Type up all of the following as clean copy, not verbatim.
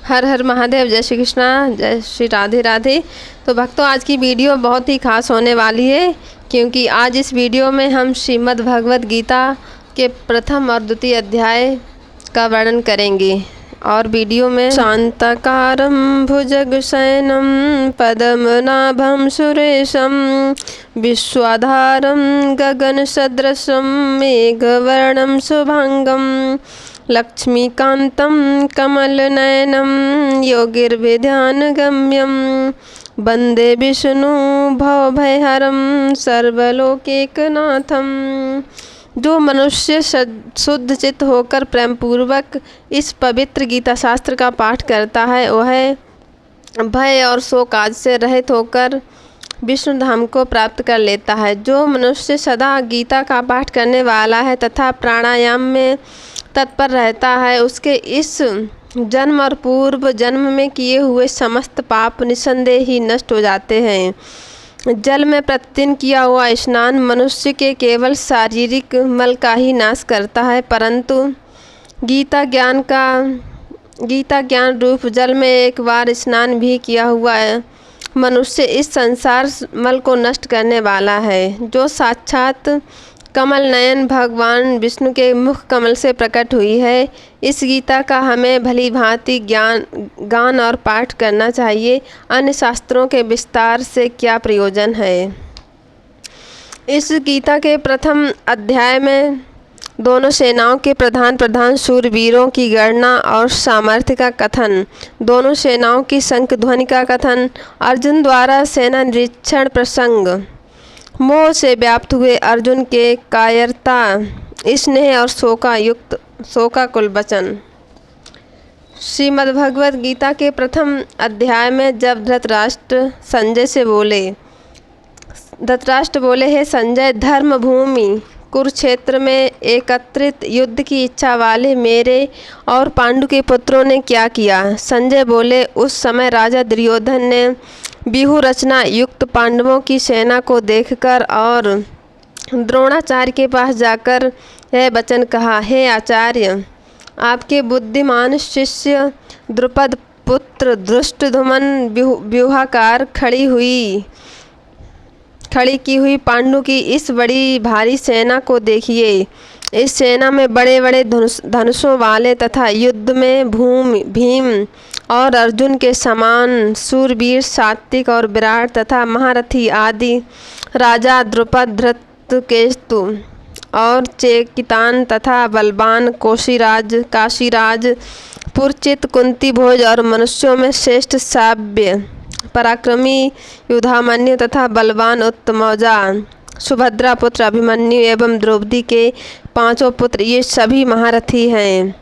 हर हर महादेव। जय श्री कृष्णा, जय श्री राधे राधे। तो भक्तों, आज की वीडियो बहुत ही खास होने वाली है, क्योंकि आज इस वीडियो में हम श्रीमद् भगवद गीता के प्रथम और द्वितीय अध्याय का वर्णन करेंगे। और वीडियो में शांताकारं भुजगशयनं पद्मनाभं सुरेशं विश्वाधारं गगनसदृशं मेघवर्णं शुभांगं लक्ष्मीकान्तं कमलनयनं योगिर्विध्यानगम्यं वन्दे विष्णु भवभयहरं सर्वलोकैकनाथं। जो मनुष्य शुद्ध चित्त होकर प्रेम पूर्वक इस पवित्र गीता शास्त्र का पाठ करता है, वह भय और शोक आदि से रहित होकर विष्णु धाम को प्राप्त कर लेता है। जो मनुष्य सदा गीता का पाठ करने वाला है तथा प्राणायाम में तत्पर रहता है, उसके इस जन्म और पूर्व जन्म में किए हुए समस्त पाप निस्संदेह ही नष्ट हो जाते हैं। जल में प्रतिदिन किया हुआ स्नान मनुष्य के केवल शारीरिक मल का ही नाश करता है, परंतु गीता ज्ञान रूप जल में एक बार स्नान भी किया हुआ है मनुष्य इस संसार मल को नष्ट करने वाला है। जो साक्षात कमल नयन भगवान विष्णु के मुख कमल से प्रकट हुई है, इस गीता का हमें भली भांति गान और पाठ करना चाहिए। अन्य शास्त्रों के विस्तार से क्या प्रयोजन है। इस गीता के प्रथम अध्याय में दोनों सेनाओं के प्रधान शूरवीरों की गणना और सामर्थ्य का कथन, दोनों सेनाओं की शंख ध्वनि का कथन, अर्जुन द्वारा सेना निरीक्षण प्रसंग, मोह से व्याप्त हुए अर्जुन के कायरता, स्नेह और शोकाकुल वचन। श्रीमद्भगवद गीता के प्रथम अध्याय में जब धृतराष्ट्र बोले, हे संजय, धर्म भूमि कुरुक्षेत्र में एकत्रित युद्ध की इच्छा वाले मेरे और पांडु के पुत्रों ने क्या किया। संजय बोले, उस समय राजा दुर्योधन ने व्यूह रचना युक्त पांडवों की सेना को देखकर और द्रोणाचार्य के पास जाकर यह वचन कहा, हे आचार्य, आपके बुद्धिमान शिष्य द्रुपद पुत्र धृष्टद्युम्न व्यूहाकार खड़ी की हुई पांडु की इस बड़ी भारी सेना को देखिए। इस सेना में बड़े बड़े धनुषों वाले तथा युद्ध में भीम और अर्जुन के समान सूरवीर, सात्विक और विराट तथा महारथी आदि राजा द्रुपद, धृतकेतु और चेकितान तथा बलवान काशीराज, पुरचित, कुंती भोज और मनुष्यों में श्रेष्ठ साव्य, पराक्रमी युधामन्यु तथा बलवान उत्तमौजा, सुभद्रा पुत्र अभिमन्यु एवं द्रौपदी के पांचों पुत्र, ये सभी महारथी हैं।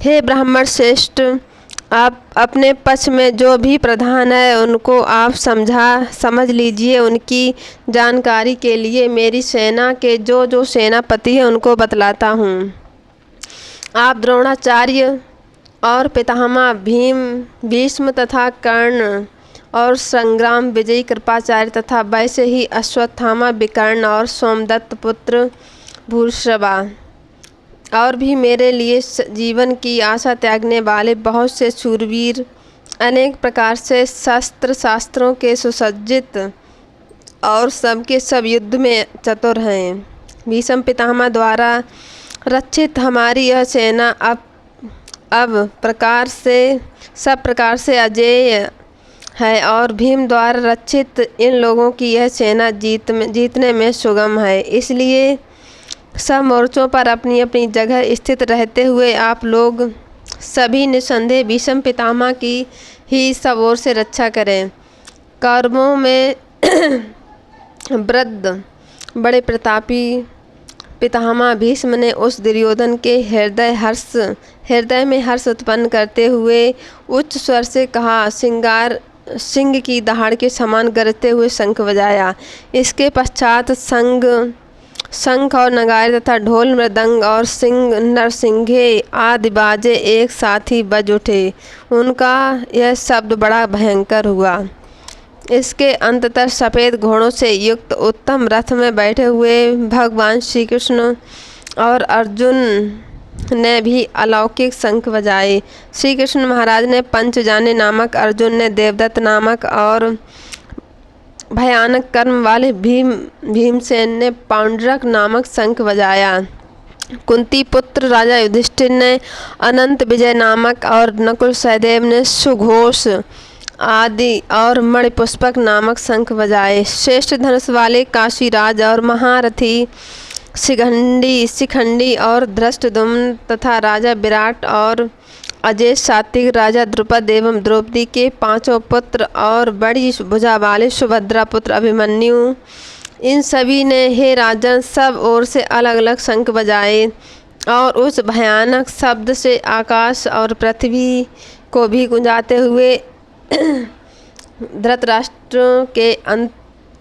हे ब्राह्मण श्रेष्ठ, आप अपने पक्ष में जो भी प्रधान है उनको आप समझ लीजिए। उनकी जानकारी के लिए मेरी सेना के जो सेनापति हैं उनको बतलाता हूँ। आप द्रोणाचार्य और पितामह भीष्म तथा कर्ण और संग्राम विजयी कृपाचार्य तथा वैसे ही अश्वत्थामा, विकर्ण और सोमदत्त पुत्र भूरिश्रवा और भी मेरे लिए जीवन की आशा त्यागने वाले बहुत से शूरवीर, अनेक प्रकार से शास्त्रों के सुसज्जित और सबके सब युद्ध में चतुर हैं। भीष्म पितामह द्वारा रक्षित हमारी यह सेना अब सब प्रकार से अजेय है और भीम द्वारा रक्षित इन लोगों की यह सेना जीतने में सुगम है। इसलिए सब मोर्चों पर अपनी अपनी जगह स्थित रहते हुए आप लोग सभी निस्संदेह भीष्म पितामह की ही सब ओर से रक्षा करें। कौरवों में वृद्ध बड़े प्रतापी पितामह भीष्म ने उस दुर्योधन के हृदय में हर्ष उत्पन्न करते हुए उच्च स्वर से कहा, सिंह की दहाड़ के समान गरजते हुए शंख बजाया। इसके पश्चात शंख और नगारे तथा ढोल, मृदंग और नरसिंघे आदि बाजे एक साथ ही बज उठे। उनका यह शब्द बड़ा भयंकर हुआ। इसके अंततः सफ़ेद घोड़ों से युक्त उत्तम रथ में बैठे हुए भगवान श्री कृष्ण और अर्जुन ने भी अलौकिक शंख बजाए। श्री कृष्ण महाराज ने पंचजाने नामक, अर्जुन ने देवदत्त नामक और भयानक कर्म वाले भीमसेन ने पौंड्रक नामक शंख बजाया। कुंती पुत्र राजा युधिष्ठिर ने अनंत विजय नामक और नकुल सहदेव ने सुघोष आदि और मणिपुष्पक नामक शंख बजाए। श्रेष्ठ धनुष वाले काशीराज और महारथी शिखंडी और धृष्टद्युम्न तथा राजा विराट और अजय सात्विक, राजा द्रुपद एवं द्रौपदी के 5 पुत्र और बड़ी भुजा वाले सुभद्रा पुत्र अभिमन्यु, इन सभी ने हे राजन सब ओर से अलग अलग शंख बजाए और उस भयानक शब्द से आकाश और पृथ्वी को भी गुंजाते हुए धृतराष्ट्र के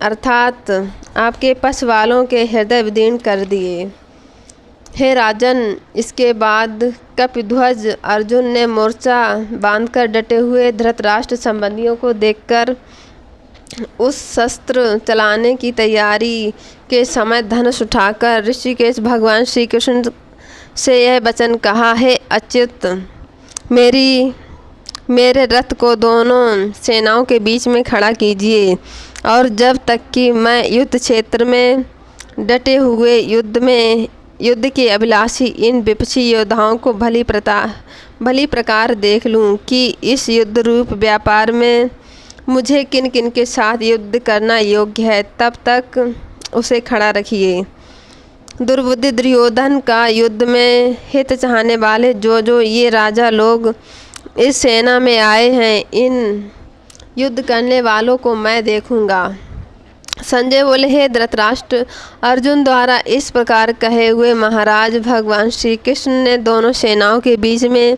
अर्थात आपके पक्ष वालों के हृदय विदीर्ण कर दिए। हे राजन, इसके बाद कपिध्वज अर्जुन ने मोर्चा बांधकर डटे हुए धृतराष्ट्र संबंधियों को देखकर उस शस्त्र चलाने की तैयारी के समय धनुष उठाकर ऋषिकेश भगवान श्री कृष्ण से यह वचन कहा, हे अच्युत, मेरे रथ को दोनों सेनाओं के बीच में खड़ा कीजिए और जब तक कि मैं युद्ध क्षेत्र में डटे हुए युद्ध के अभिलाषी इन विपक्षी योद्धाओं को भली प्रकार देख लूं कि इस युद्ध रूप व्यापार में मुझे किन किन के साथ युद्ध करना योग्य है, तब तक उसे खड़ा रखिए। दुर्बुद्धि दुर्योधन का युद्ध में हित चाहने वाले जो ये राजा लोग इस सेना में आए हैं, इन युद्ध करने वालों को मैं देखूंगा। संजय बोले, हे धृतराष्ट्र, अर्जुन द्वारा इस प्रकार कहे हुए महाराज भगवान श्री कृष्ण ने दोनों सेनाओं के बीच में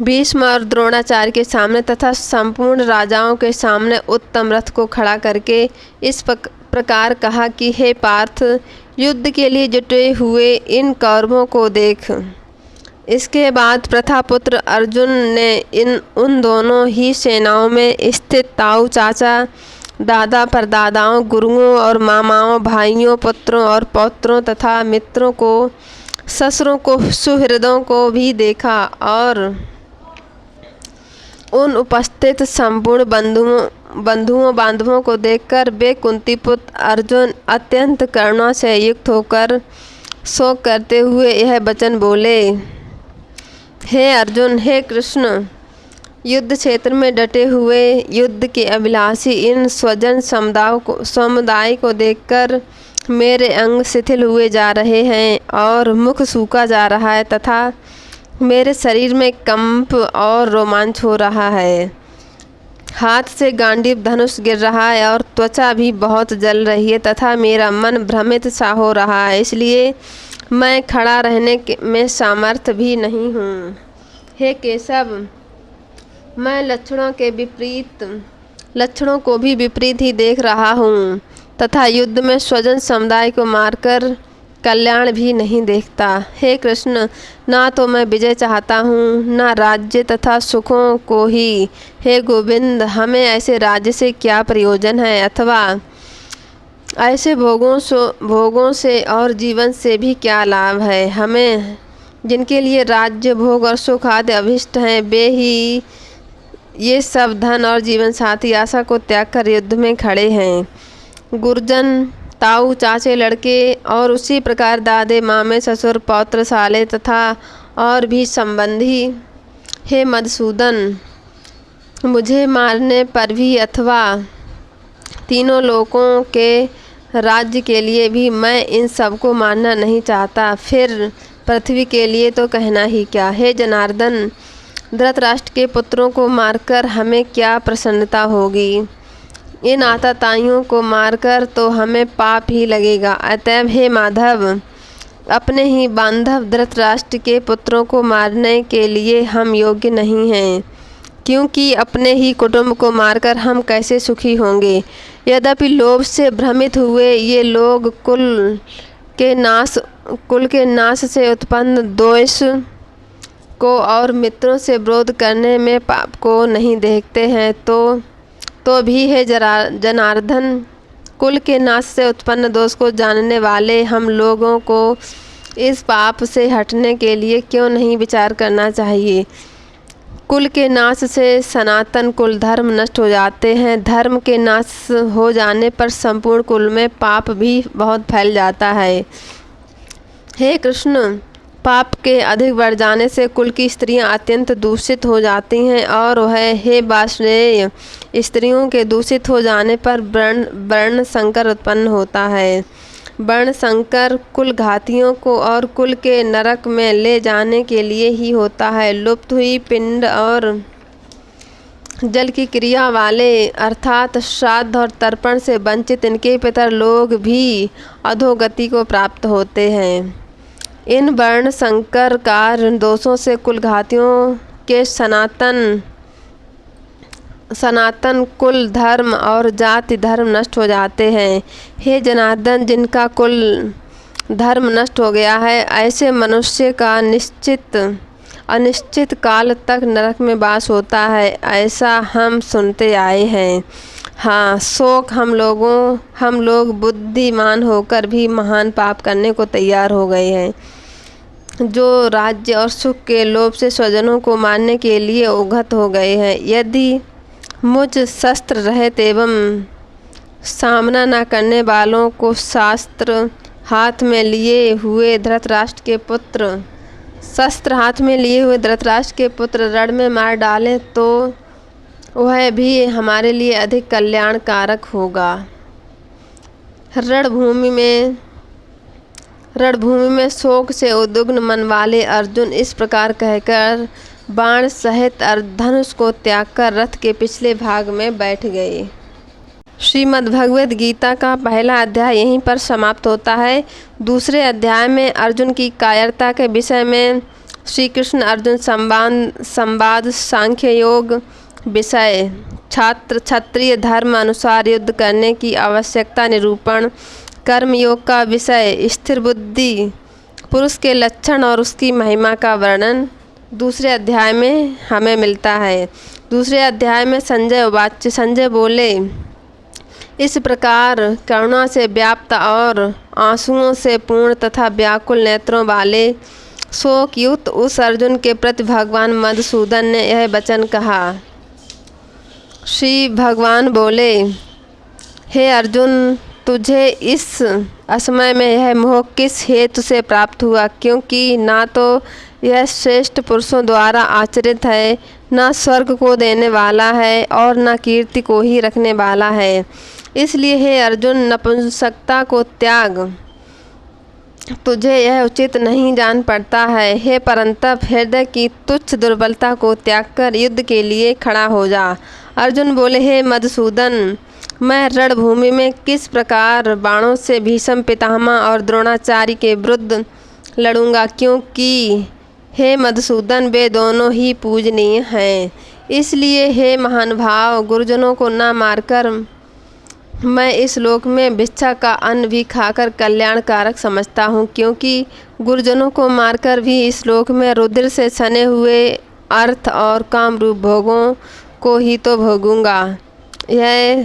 भीष्म और द्रोणाचार्य के सामने तथा संपूर्ण राजाओं के सामने उत्तम रथ को खड़ा करके इस प्रकार कहा कि हे पार्थ, युद्ध के लिए जुटे हुए इन कौरवों को देख। इसके बाद प्रथापुत्र अर्जुन ने उन दोनों ही सेनाओं में स्थित ताऊ चाचा, दादा परदादाओं, गुरुओं और मामाओं, भाइयों, पुत्रों और पौत्रों तथा मित्रों को, ससुरों को, सुहृदों को भी देखा और उन उपस्थित संपूर्ण बंधुओं बांधवों को देखकर वे कुंतीपुत्र अर्जुन अत्यंत करुणा से युक्त होकर शोक करते हुए यह वचन बोले, हे अर्जुन, हे कृष्ण, युद्ध क्षेत्र में डटे हुए युद्ध के अभिलाषी इन स्वजन समुदाय को देखकर मेरे अंग शिथिल हुए जा रहे हैं और मुख सूखा जा रहा है तथा मेरे शरीर में कंप और रोमांच हो रहा है। हाथ से गांडीव धनुष गिर रहा है और त्वचा भी बहुत जल रही है तथा मेरा मन भ्रमित सा हो रहा है, इसलिए मैं खड़ा रहने में सामर्थ्य भी नहीं हूँ। हे केशव, मैं लक्षणों को भी विपरीत ही देख रहा हूँ तथा युद्ध में स्वजन समुदाय को मारकर कल्याण भी नहीं देखता। हे कृष्ण, ना तो मैं विजय चाहता हूँ, ना राज्य तथा सुखों को ही। हे गोविंद, हमें ऐसे राज्य से क्या प्रयोजन है अथवा ऐसे भोगों से और जीवन से भी क्या लाभ है। हमें जिनके लिए राज्य, भोग और सुख आदि अभिष्ट हैं, वे ही ये सब धन और जीवन साथी आशा को त्याग कर युद्ध में खड़े हैं। गुरजन, ताऊ, चाचे, लड़के और उसी प्रकार दादे, मामे, ससुर, पौत्र, साले तथा और भी संबंधी। हे मधुसूदन, मुझे मारने पर भी अथवा तीनों लोकों के राज्य के लिए भी मैं इन सबको मारना नहीं चाहता, फिर पृथ्वी के लिए तो कहना ही क्या। हे जनार्दन, धृतराष्ट्र के पुत्रों को मारकर हमें क्या प्रसन्नता होगी। इन आतताइयों को मारकर तो हमें पाप ही लगेगा। अतएव हे माधव, अपने ही बांधव धृतराष्ट्र के पुत्रों को मारने के लिए हम योग्य नहीं हैं, क्योंकि अपने ही कुटुंब को मारकर हम कैसे सुखी होंगे। यद्यपि लोभ से भ्रमित हुए ये लोग कुल के नाश से उत्पन्न द्वेष को और मित्रों से विरोध करने में पाप को नहीं देखते हैं, तो भी है जनार्दन, कुल के नाश से उत्पन्न दोष को जानने वाले हम लोगों को इस पाप से हटने के लिए क्यों नहीं विचार करना चाहिए। कुल के नाश से सनातन कुल धर्म नष्ट हो जाते हैं। धर्म के नाश हो जाने पर संपूर्ण कुल में पाप भी बहुत फैल जाता है। हे कृष्ण, पाप के अधिक बढ़ जाने से कुल की स्त्रियां अत्यंत दूषित हो जाती हैं और वह हे वार्ष्णेय, स्त्रियों के दूषित हो जाने पर वर्ण संकर उत्पन्न होता है। वर्ण संकर कुल घातियों को और कुल के नरक में ले जाने के लिए ही होता है। लुप्त हुई पिंड और जल की क्रिया वाले अर्थात श्राद्ध और तर्पण से वंचित इनके पितर लोग भी अधोगति को प्राप्त होते हैं। इन वर्ण संकर कार्य दोषों से कुल घातियों के सनातन कुल धर्म और जाति धर्म नष्ट हो जाते हैं। हे जनार्दन, जिनका कुल धर्म नष्ट हो गया है, ऐसे मनुष्य का अनिश्चित काल तक नरक में वास होता है, ऐसा हम सुनते आए हैं। हाँ, शोक हम लोग बुद्धिमान होकर भी महान पाप करने को तैयार हो गए हैं, जो राज्य और सुख के लोभ से स्वजनों को मारने के लिए उद्यत हो गए हैं। यदि मुझ शस्त्र रहित एवं सामना न करने वालों को शस्त्र हाथ में लिए हुए धृतराष्ट्र के पुत्र रण में मार डालें तो वह भी हमारे लिए अधिक कल्याणकारक होगा। रणभूमि में शोक से उद्विग्न मन वाले अर्जुन इस प्रकार कहकर बाण सहित धनुष को त्याग कर रथ के पिछले भाग में बैठ गए। श्रीमद् भगवद गीता का पहला अध्याय यहीं पर समाप्त होता है। दूसरे अध्याय में अर्जुन की कायरता के विषय में श्री कृष्ण अर्जुन संवाद, सांख्य योग विषय, क्षत्रिय धर्म अनुसार युद्ध करने की आवश्यकता निरूपण, कर्म योग का विषय, स्थिर बुद्धि पुरुष के लक्षण और उसकी महिमा का वर्णन दूसरे अध्याय में हमें मिलता है। दूसरे अध्याय में संजय बोले, इस प्रकार करुणा से व्याप्त और आंसुओं से पूर्ण तथा व्याकुल नेत्रों वाले शोक युक्त उस अर्जुन के प्रति भगवान मधुसूदन ने यह वचन कहा। श्री भगवान बोले, हे अर्जुन, तुझे इस असमय में यह मोह किस हेतु से प्राप्त हुआ, क्योंकि ना तो यह श्रेष्ठ पुरुषों द्वारा आचरित है, न स्वर्ग को देने वाला है और न कीर्ति को ही रखने वाला है। इसलिए हे अर्जुन, नपुंसकता को त्याग, तुझे यह उचित नहीं जान पड़ता है। हे परंतप, हृदय की तुच्छ दुर्बलता को त्याग कर युद्ध के लिए खड़ा हो जा। अर्जुन बोले, हे मधुसूदन, मैं रणभूमि में किस प्रकार बाणों से भीष्म पितामह और द्रोणाचार्य के विरुद्ध लड़ूंगा, क्योंकि हे मधुसूदन, वे दोनों ही पूजनीय हैं। इसलिए हे महानुभाव, गुरुजनों को न मारकर मैं इस लोक में भिक्षा का अन्न भी खाकर कल्याणकारक समझता हूँ, क्योंकि गुरुजनों को मारकर भी इस लोक में रुधिर से सने हुए अर्थ और काम रूप भोगों को ही तो भोगूंगा।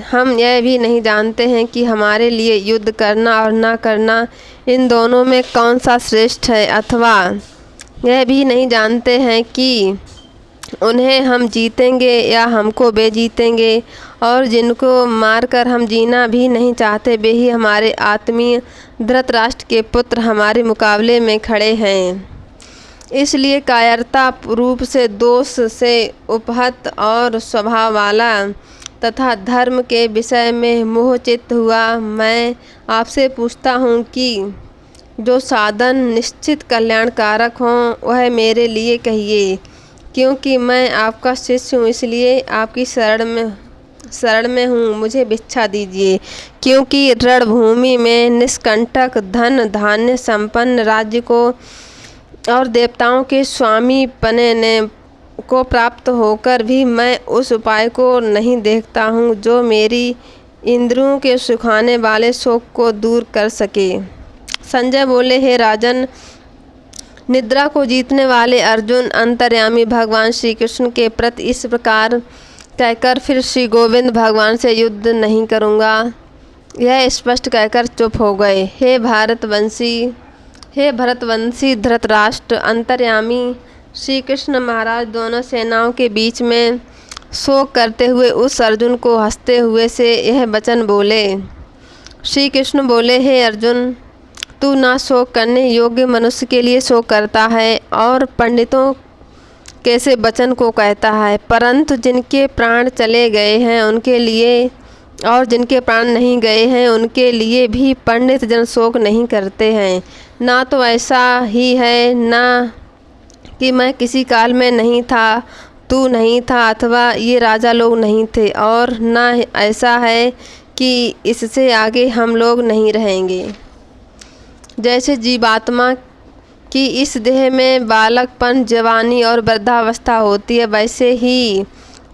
हम यह भी नहीं जानते हैं कि हमारे लिए युद्ध करना और ना करना, इन दोनों में कौन सा श्रेष्ठ है, अथवा यह भी नहीं जानते हैं कि उन्हें हम जीतेंगे या हमको वे जीतेंगे, और जिनको मारकर हम जीना भी नहीं चाहते, वे ही हमारे आत्मीय धृतराष्ट्र के पुत्र हमारे मुकाबले में खड़े हैं। इसलिए कायरता रूप से दोष से उपहत और स्वभाव वाला तथा धर्म के विषय में मोहचित हुआ मैं आपसे पूछता हूँ कि जो साधन निश्चित कल्याणकारक हों वह मेरे लिए कहिए, क्योंकि मैं आपका शिष्य हूँ, इसलिए आपकी शरण में हूँ, मुझे भिक्षा दीजिए। क्योंकि रणभूमि में निष्कंटक धन धान्य संपन्न राज्य को और देवताओं के स्वामी पने को प्राप्त होकर भी मैं उस उपाय को नहीं देखता हूँ जो मेरी इंद्रियों के सुखाने वाले शोक को दूर कर सके। संजय बोले, हे राजन, निद्रा को जीतने वाले अर्जुन अंतर्यामी भगवान श्री कृष्ण के प्रति इस प्रकार कहकर फिर श्री गोविंद भगवान से युद्ध नहीं करूँगा, यह स्पष्ट कहकर चुप हो गए। हे भारतवंशी, हे भरतवंशी धृतराष्ट्र, अंतर्यामी श्री कृष्ण महाराज दोनों सेनाओं के बीच में शोक करते हुए उस अर्जुन को हंसते हुए से यह वचन बोले। श्री कृष्ण बोले, हे अर्जुन, तू ना शोक करने योग्य मनुष्य के लिए शोक करता है और पंडितों कैसे वचन को कहता है, परंतु जिनके प्राण चले गए हैं उनके लिए और जिनके प्राण नहीं गए हैं उनके लिए भी पंडित जन शोक नहीं करते हैं। ना तो ऐसा ही है ना कि मैं किसी काल में नहीं था, तू नहीं था अथवा ये राजा लोग नहीं थे, और ना ऐसा है कि इससे आगे हम लोग नहीं रहेंगे। जैसे जीवात्मा कि इस देह में बालकपन, जवानी और वृद्धावस्था होती है, वैसे ही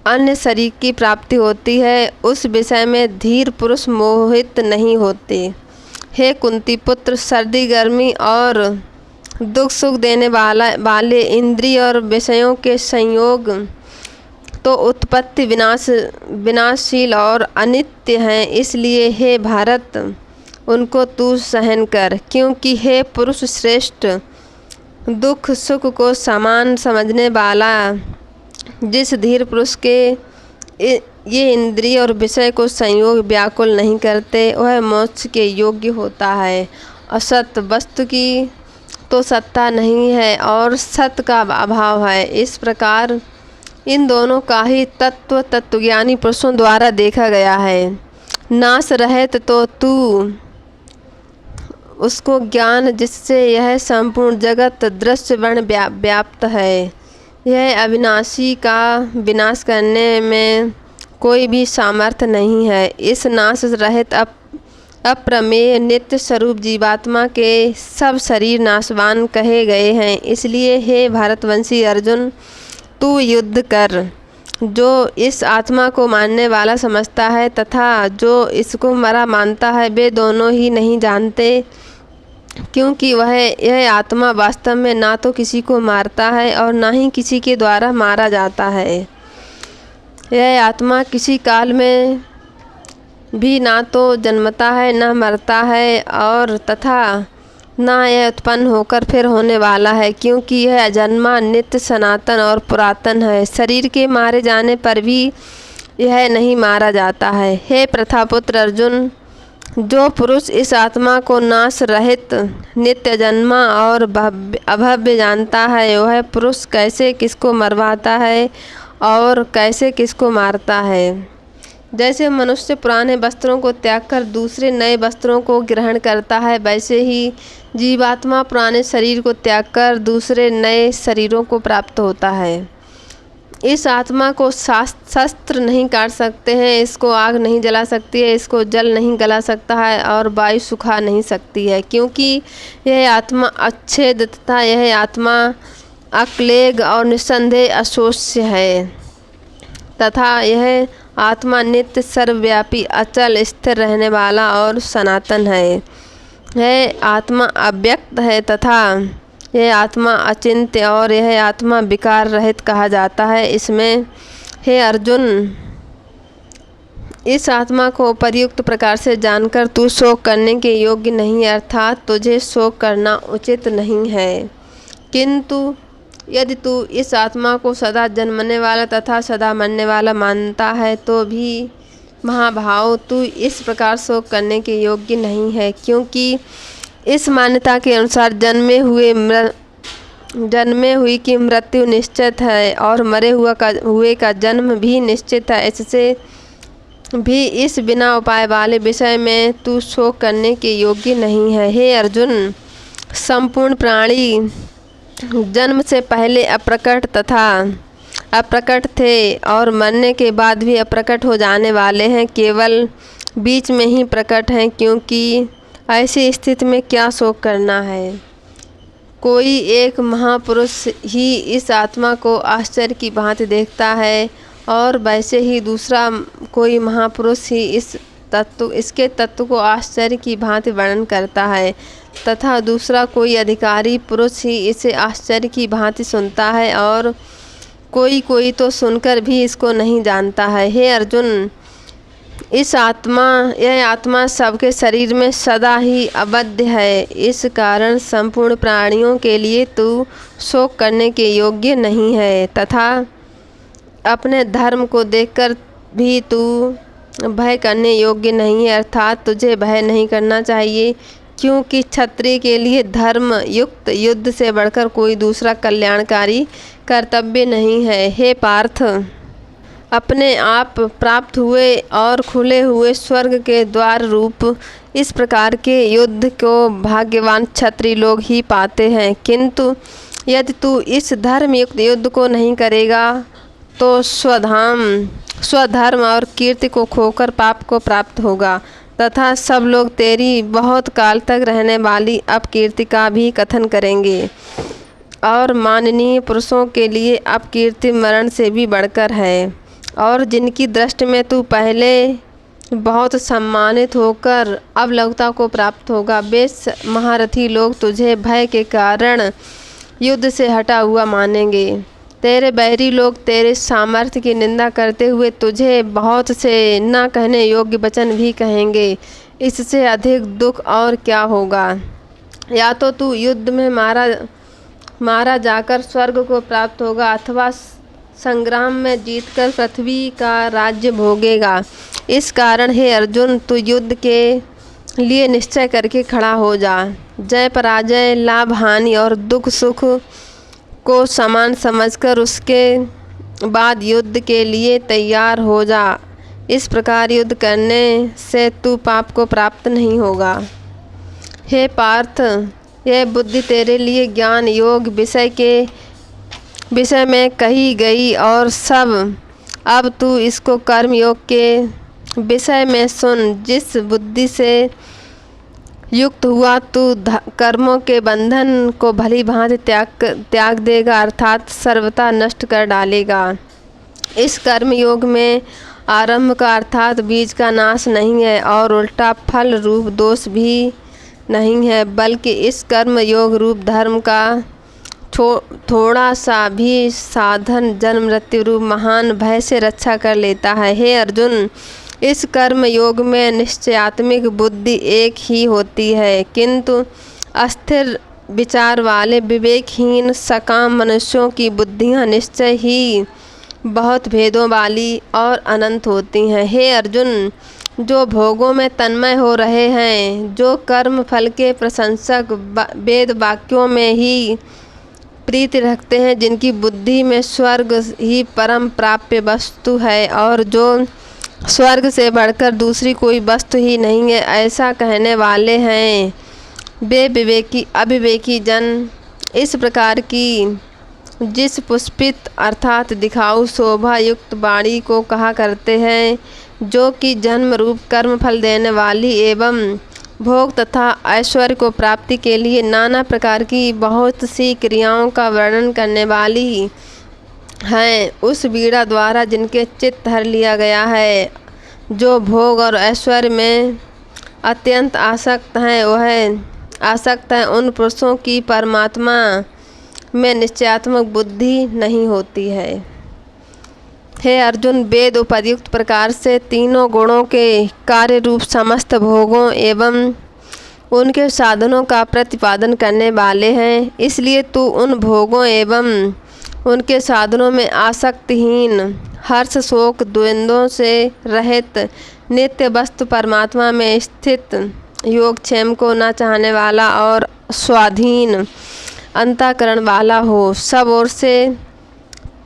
अन्य शरीर की प्राप्ति होती है। उस विषय में धीर पुरुष मोहित नहीं होते। हे कुंती पुत्र, सर्दी गर्मी और दुख सुख देने वाले इंद्रिय और विषयों के संयोग तो उत्पत्ति विनाशशील और अनित्य हैं, इसलिए हे भारत उनको तू सहन कर। क्योंकि हे पुरुष श्रेष्ठ, दुख सुख को समान समझने वाला जिस धीर पुरुष के ये इंद्रिय और विषय को संयोग व्याकुल नहीं करते, वह मोक्ष के योग्य होता है। असत वस्तु की तो सत्ता नहीं है और सत का अभाव है। इस प्रकार इन दोनों का ही तत्वज्ञानी पुरुषों द्वारा देखा गया है। नाश रहित तो तू उसको ज्ञान जिससे यह संपूर्ण जगत दृश्य वर्ण व्याप्त है। यह अविनाशी का विनाश करने में कोई भी सामर्थ्य नहीं है। इस नाश रहित अप्रमेय नित्य स्वरूप जीवात्मा के सब शरीर नाशवान कहे गए हैं। इसलिए हे भारतवंशी अर्जुन, तू युद्ध कर। जो इस आत्मा को मानने वाला समझता है तथा जो इसको मरा मानता है, वे दोनों ही नहीं जानते, क्योंकि यह आत्मा वास्तव में ना तो किसी को मारता है और ना ही किसी के द्वारा मारा जाता है। यह आत्मा किसी काल में भी ना तो जन्मता है, ना मरता है और तथा ना यह उत्पन्न होकर फिर होने वाला है, क्योंकि यह अजन्मा, नित्य, सनातन और पुरातन है। शरीर के मारे जाने पर भी यह नहीं मारा जाता है। हे प्रथापुत्र अर्जुन, जो पुरुष इस आत्मा को नाश रहित, नित्य, जन्मा और अभव्य जानता है, वह पुरुष कैसे किसको मरवाता है और कैसे किसको मारता है। जैसे मनुष्य पुराने वस्त्रों को त्याग कर दूसरे नए वस्त्रों को ग्रहण करता है, वैसे ही जीवात्मा पुराने शरीर को त्याग कर दूसरे नए शरीरों को प्राप्त होता है। इस आत्मा को शस्त्र नहीं काट सकते हैं, इसको आग नहीं जला सकती है, इसको जल नहीं गला सकता है और वायु सुखा नहीं सकती है, क्योंकि यह आत्मा अच्छेद तथा यह आत्मा अक्लेग और निस्संदेह अशोष्य है तथा यह आत्मा नित्य, सर्वव्यापी, अचल, स्थिर रहने वाला और सनातन है। यह आत्मा अव्यक्त है तथा यह आत्मा अचिंत्य और यह आत्मा विकार रहित कहा जाता है। इसमें हे अर्जुन, इस आत्मा को उपर्युक्त प्रकार से जानकर तू शोक करने के योग्य नहीं, अर्थात तुझे शोक करना उचित नहीं है। किंतु यदि तू इस आत्मा को सदा जन्मने वाला तथा सदा मरने वाला मानता है, तो भी महाभाव तू इस प्रकार शोक करने के योग्य नहीं है, क्योंकि इस मान्यता के अनुसार जन्मे हुई की मृत्यु निश्चित है और मरे हुए का जन्म भी निश्चित है। इससे भी इस बिना उपाय वाले विषय में तू शोक करने के योग्य नहीं है। हे अर्जुन, संपूर्ण प्राणी जन्म से पहले अप्रकट तथा अप्रकट थे और मरने के बाद भी अप्रकट हो जाने वाले हैं, केवल बीच में ही प्रकट हैं, क्योंकि ऐसी स्थिति में क्या शोक करना है। कोई एक महापुरुष ही इस आत्मा को आश्चर्य की भांति देखता है और वैसे ही दूसरा कोई महापुरुष ही इसके तत्व को आश्चर्य की भांति वर्णन करता है तथा दूसरा कोई अधिकारी पुरुष ही इसे आश्चर्य की भांति सुनता है और कोई तो सुनकर भी इसको नहीं जानता है। हे अर्जुन, यह आत्मा सबके शरीर में सदा ही अवध्य है। इस कारण संपूर्ण प्राणियों के लिए तू शोक करने के योग्य नहीं है तथा अपने धर्म को देखकर भी तू भय करने योग्य नहीं है, अर्थात तुझे भय नहीं करना चाहिए, क्योंकि क्षत्रिय के लिए धर्म युक्त युद्ध से बढ़कर कोई दूसरा कल्याणकारी कर्तव्य नहीं है। हे पार्थ, अपने आप प्राप्त हुए और खुले हुए स्वर्ग के द्वार रूप इस प्रकार के युद्ध को भाग्यवान क्षत्रिय लोग ही पाते हैं, किंतु यदि तू इस धर्म युक्त युद्ध को नहीं करेगा तो स्वधर्म और कीर्ति को खोकर पाप को प्राप्त होगा तथा सब लोग तेरी बहुत काल तक रहने वाली अपकीर्ति का भी कथन करेंगे। और माननीय पुरुषों के लिए अपकीर्ति मरण से भी बढ़कर है, और जिनकी दृष्टि में तू पहले बहुत सम्मानित होकर अब लघुता को प्राप्त होगा, वे महारथी लोग तुझे भय के कारण युद्ध से हटा हुआ मानेंगे। तेरे बैरी लोग तेरे सामर्थ्य की निंदा करते हुए तुझे बहुत से न कहने योग्य वचन भी कहेंगे। इससे अधिक दुख और क्या होगा। या तो तू युद्ध में मारा जाकर स्वर्ग को प्राप्त होगा अथवा संग्राम में जीतकर पृथ्वी का राज्य भोगेगा। इस कारण हे अर्जुन, तू युद्ध के लिए निश्चय करके खड़ा हो जा। जय पराजय, लाभ हानि और दुख सुख को समान समझकर उसके बाद युद्ध के लिए तैयार हो जा। इस प्रकार युद्ध करने से तू पाप को प्राप्त नहीं होगा। हे पार्थ, यह बुद्धि तेरे लिए ज्ञान योग विषय में कही गई और सब अब तू इसको कर्म योग के विषय में सुन। जिस बुद्धि से युक्त हुआ तू कर्मों के बंधन को भली भांति त्याग देगा, अर्थात सर्वथा नष्ट कर डालेगा। इस कर्म योग में आरंभ का अर्थात बीज का नाश नहीं है और उल्टा फल रूप दोष भी नहीं है, बल्कि इस कर्म योग रूप धर्म का थोड़ा सा भी साधन जन्म मृत्यु रूप महान भय से रक्षा कर लेता है। हे अर्जुन, इस कर्म योग में निश्चयात्मिक बुद्धि एक ही होती है, किंतु अस्थिर विचार वाले विवेकहीन सकाम मनुष्यों की बुद्धियां निश्चय ही बहुत भेदों वाली और अनंत होती हैं। हे अर्जुन, जो भोगों में तन्मय हो रहे हैं, जो कर्म फल के प्रशंसक वेद वाक्यों में ही प्रीति रखते हैं, जिनकी बुद्धि में स्वर्ग ही परम प्राप्य वस्तु है और जो स्वर्ग से बढ़कर दूसरी कोई वस्तु ही नहीं है, ऐसा कहने वाले हैं, वे अविवेकी जन इस प्रकार की जिस पुष्पित अर्थात दिखाऊ शोभा युक्त वाणी को कहा करते हैं, जो कि जन्म रूप कर्म फल देने वाली एवं भोग तथा ऐश्वर्य को प्राप्ति के लिए नाना प्रकार की बहुत सी क्रियाओं का वर्णन करने वाली हैं, उस वीणा द्वारा जिनके चित्त हर लिया गया है। जो भोग और ऐश्वर्य में अत्यंत आसक्त हैं उन पुरुषों की परमात्मा में निश्चयात्मक बुद्धि नहीं होती है। हे अर्जुन, वेद उपयुक्त प्रकार से तीनों गुणों के कार्य रूप समस्त भोगों एवं उनके साधनों का प्रतिपादन करने वाले हैं, इसलिए तू उन भोगों एवं उनके साधनों में आसक्तिहीन, हर्ष शोक द्वंद्वों से रहित, नित्य वस्तु परमात्मा में स्थित, योगक्षेम को न चाहने वाला और स्वाधीन अंतःकरण वाला हो। सब ओर से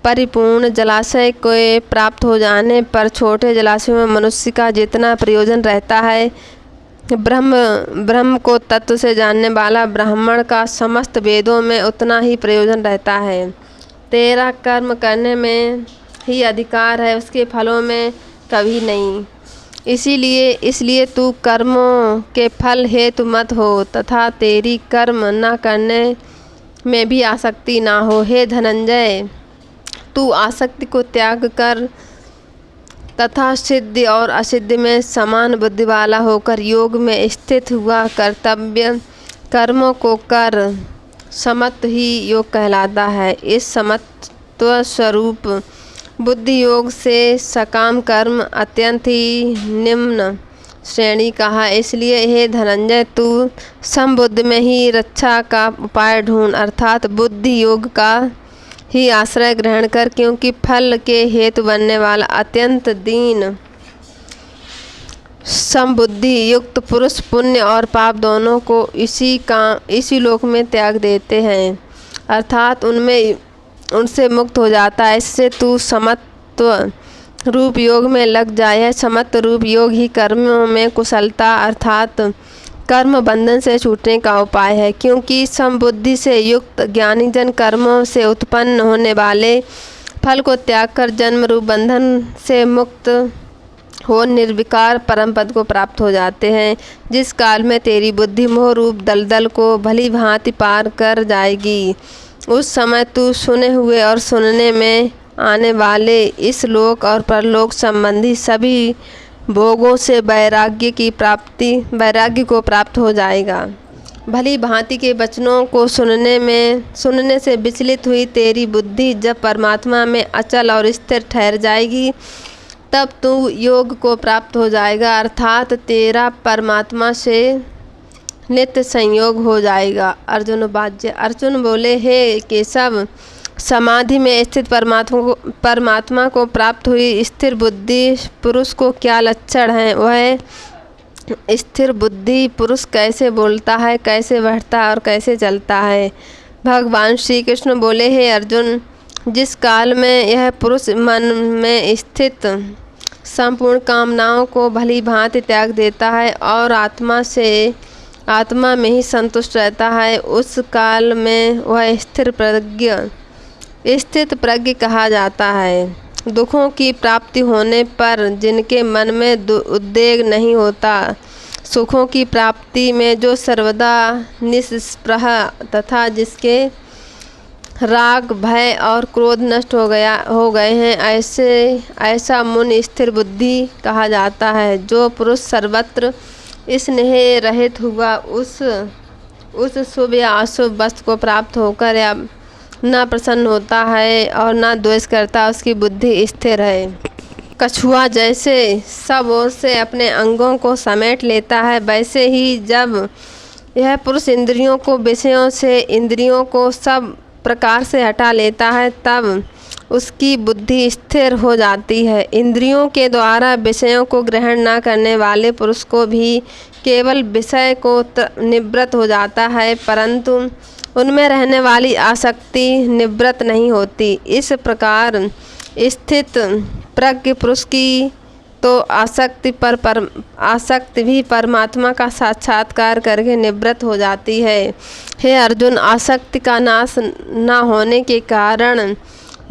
परिपूर्ण जलाशय को प्राप्त हो जाने पर छोटे जलाशयों में मनुष्य का जितना प्रयोजन रहता है, ब्रह्म को तत्व से जानने वाला ब्राह्मण का समस्त वेदों में उतना ही प्रयोजन रहता है। तेरा कर्म करने में ही अधिकार है, उसके फलों में कभी नहीं। इसलिए तू कर्मों के फल हेतु मत हो तथा तेरी कर्म न करने में भी आसक्ति ना हो। हे धनंजय, तू आसक्ति को त्याग कर तथा सिद्धि और असिद्धि में समान बुद्धि वाला होकर योग में स्थित हुआ कर्तव्य कर्मों को कर। समत्व ही योग कहलाता है। इस समत्व स्वरूप बुद्धि योग से सकाम कर्म अत्यंत ही निम्न श्रेणी कहा। इसलिए हे धनंजय, तू समबुद्धि में ही रक्षा का उपाय ढूंढ, अर्थात बुद्धि योग का ही आश्रय ग्रहण कर, क्योंकि फल के हेतु बनने वाला अत्यंत दीन समबुद्धि युक्त पुरुष पुण्य और पाप दोनों को इसी लोक में त्याग देते हैं, अर्थात उनसे मुक्त हो जाता है। इससे तू समत्व रूप योग में लग जाए। है समत्व रूप योग ही कर्मों में कुशलता अर्थात कर्म बंधन से छूटने का उपाय है, क्योंकि समबुद्धि से युक्त ज्ञानी जन कर्मों से उत्पन्न होने वाले फल को त्याग कर जन्म रूप बंधन से मुक्त हो निर्विकार परम पद को प्राप्त हो जाते हैं। जिस काल में तेरी बुद्धि मोह रूप दलदल को भली भांति पार कर जाएगी, उस समय तू सुने हुए और सुनने में आने वाले इस लोक और परलोक संबंधी सभी भोगों से वैराग्य को प्राप्त हो जाएगा। भली भांति के वचनों को सुनने से विचलित हुई तेरी बुद्धि जब परमात्मा में अचल और स्थिर ठहर जाएगी, तब तू योग को प्राप्त हो जाएगा, अर्थात तेरा परमात्मा से नित्य संयोग हो जाएगा। अर्जुन बोले, हे केशव, समाधि में स्थित परमात्मा को प्राप्त हुई स्थिर बुद्धि पुरुष को क्या लक्षण है? वह स्थिर बुद्धि पुरुष कैसे बोलता है, कैसे बैठता है और कैसे चलता है? भगवान श्री कृष्ण बोले, हे अर्जुन, जिस काल में यह पुरुष मन में स्थित संपूर्ण कामनाओं को भली भांति त्याग देता है और आत्मा में ही संतुष्ट रहता है, उस काल में वह स्थित प्रज्ञ कहा जाता है। दुखों की प्राप्ति होने पर जिनके मन में उद्वेग नहीं होता, सुखों की प्राप्ति में जो सर्वदा निस्पृह तथा जिसके राग भय और क्रोध नष्ट हो गए हैं, ऐसा मुनि स्थिर बुद्धि कहा जाता है। जो पुरुष सर्वत्र स्नेह रहित हुआ उस शुभ या अशुभ वस्तु को प्राप्त होकर या ना प्रसन्न होता है और ना द्वेष करता, उसकी बुद्धि स्थिर है। कछुआ जैसे सब ओर से अपने अंगों को समेट लेता है, वैसे ही जब यह पुरुष इंद्रियों को सब प्रकार से हटा लेता है, तब उसकी बुद्धि स्थिर हो जाती है। इंद्रियों के द्वारा विषयों को ग्रहण न करने वाले पुरुष को भी केवल विषय को निवृत्त हो जाता है, परंतु उनमें रहने वाली आसक्ति निवृत्त नहीं होती। इस प्रकार स्थित प्रज्ञ पुरुष की तो आसक्ति भी परमात्मा का साक्षात्कार करके निवृत्त हो जाती है। हे अर्जुन, आसक्ति का नाश न होने के कारण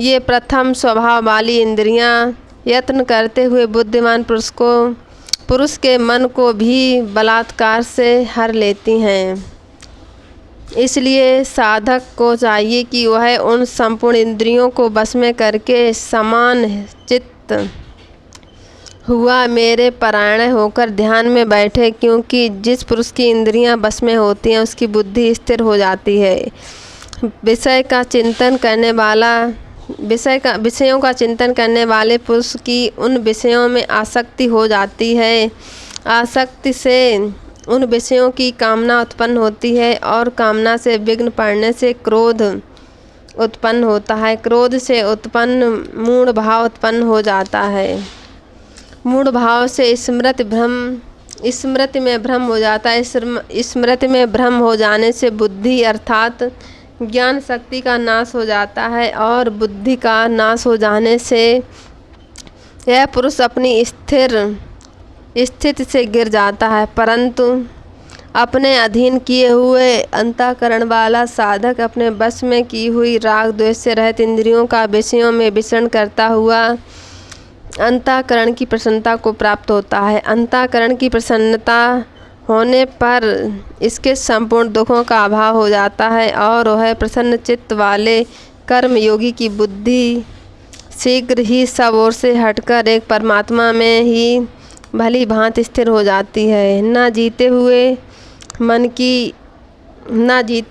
ये प्रथम स्वभाव वाली इंद्रियां यत्न करते हुए बुद्धिमान पुरुष के मन को भी बलात्कार से हर लेती हैं। इसलिए साधक को चाहिए कि वह उन संपूर्ण इंद्रियों को वश में करके समान चित्त हुआ मेरे परायण होकर ध्यान में बैठे, क्योंकि जिस पुरुष की इंद्रियां वश में होती हैं उसकी बुद्धि स्थिर हो जाती है। विषयों का चिंतन करने वाले पुरुष की उन विषयों में आसक्ति हो जाती है। आसक्ति से उन विषयों की कामना उत्पन्न होती है और कामना से विघ्न पड़ने से क्रोध उत्पन्न होता है। क्रोध से उत्पन्न मूढ़ भाव उत्पन्न हो जाता है। मूढ़ भाव से स्मृति में भ्रम हो जाता है। स्मृति में भ्रम हो जाने से बुद्धि अर्थात ज्ञान शक्ति का नाश हो जाता है और बुद्धि का नाश हो जाने से यह पुरुष अपनी स्थिति से गिर जाता है। परंतु अपने अधीन किए हुए अंतःकरण वाला साधक अपने बस में की हुई राग द्वेष से रहित इंद्रियों का विषयों में विचरण करता हुआ अंतःकरण की प्रसन्नता को प्राप्त होता है। अंतःकरण की प्रसन्नता होने पर इसके संपूर्ण दुखों का अभाव हो जाता है और वह प्रसन्न चित्त वाले कर्म योगी की बुद्धि शीघ्र ही सब ओर से हटकर एक परमात्मा में ही भली भांति स्थिर हो जाती है। न जीते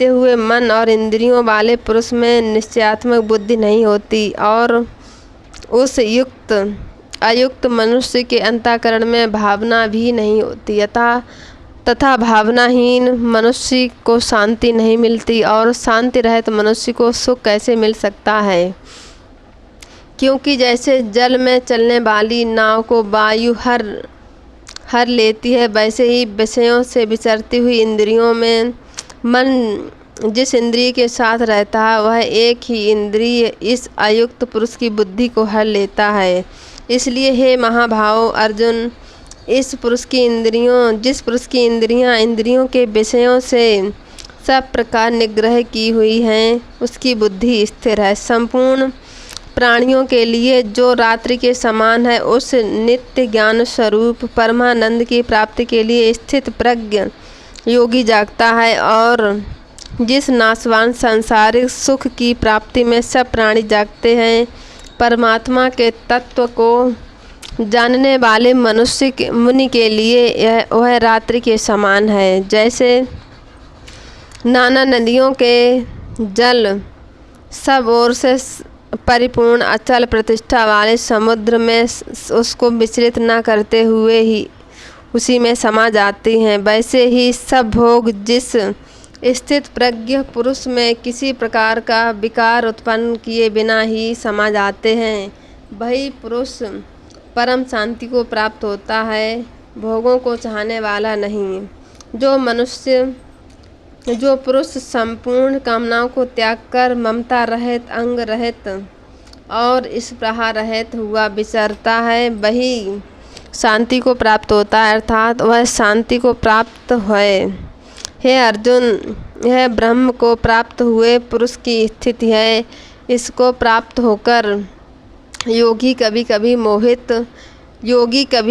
हुए मन और इंद्रियों वाले पुरुष में निश्चयात्मक बुद्धि नहीं होती और उस अयुक्त मनुष्य के अंतःकरण में भावना भी नहीं होती तथा भावनाहीन मनुष्य को शांति नहीं मिलती, और शांति रहित मनुष्य को सुख कैसे मिल सकता है। क्योंकि जैसे जल में चलने वाली नाव को वायु हर लेती है, वैसे ही विषयों से विचरती हुई इंद्रियों में मन जिस इंद्रिय के साथ रहता है वह एक ही इंद्रिय इस अयुक्त पुरुष की बुद्धि को हर लेता है। इसलिए हे महाभाव अर्जुन, जिस पुरुष की इंद्रियां इंद्रियों के विषयों से सब प्रकार निग्रह की हुई हैं, उसकी बुद्धि स्थिर है। संपूर्ण प्राणियों के लिए जो रात्रि के समान है, उस नित्य ज्ञान स्वरूप परमानंद की प्राप्ति के लिए स्थित प्रज्ञ योगी जागता है, और जिस नाशवान सांसारिक सुख की प्राप्ति में सब प्राणी जागते हैं, परमात्मा के तत्व को जानने वाले मुनि के लिए वह रात्रि के समान है। जैसे नाना नदियों के जल सब ओर से परिपूर्ण अचल प्रतिष्ठा वाले समुद्र में उसको विचलित न करते हुए ही उसी में समा जाती हैं, वैसे ही सब भोग जिस स्थित प्रज्ञ पुरुष में किसी प्रकार का विकार उत्पन्न किए बिना ही समा जाते हैं, वही पुरुष परम शांति को प्राप्त होता है, भोगों को चाहने वाला नहीं। जो पुरुष संपूर्ण कामनाओं को त्याग कर ममता रहित, अंग रहित और स्पृहा रहित हुआ विचरता है, वही शांति को प्राप्त होता है, अर्थात वह शांति को प्राप्त है। हे अर्जुन, यह ब्रह्म को प्राप्त हुए पुरुष की स्थिति है। इसको प्राप्त होकर योगी कभी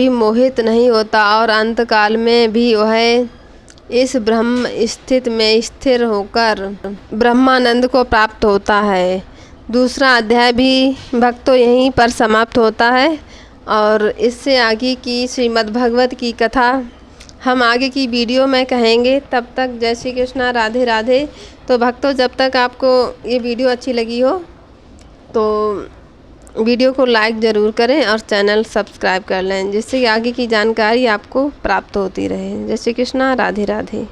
मोहित नहीं होता, और अंतकाल में भी वह इस ब्रह्म स्थित में स्थिर होकर ब्रह्मानंद को प्राप्त होता है। दूसरा अध्याय भी भक्तों यहीं पर समाप्त होता है, और इससे आगे की श्रीमद्भगवत की कथा हम आगे की वीडियो में कहेंगे। तब तक जय श्री कृष्णा, राधे राधे। तो भक्तों, जब तक आपको ये वीडियो अच्छी लगी हो तो वीडियो को लाइक ज़रूर करें और चैनल सब्सक्राइब कर लें, जिससे आगे की जानकारी आपको प्राप्त होती रहे। जय श्री कृष्णा, राधे राधे।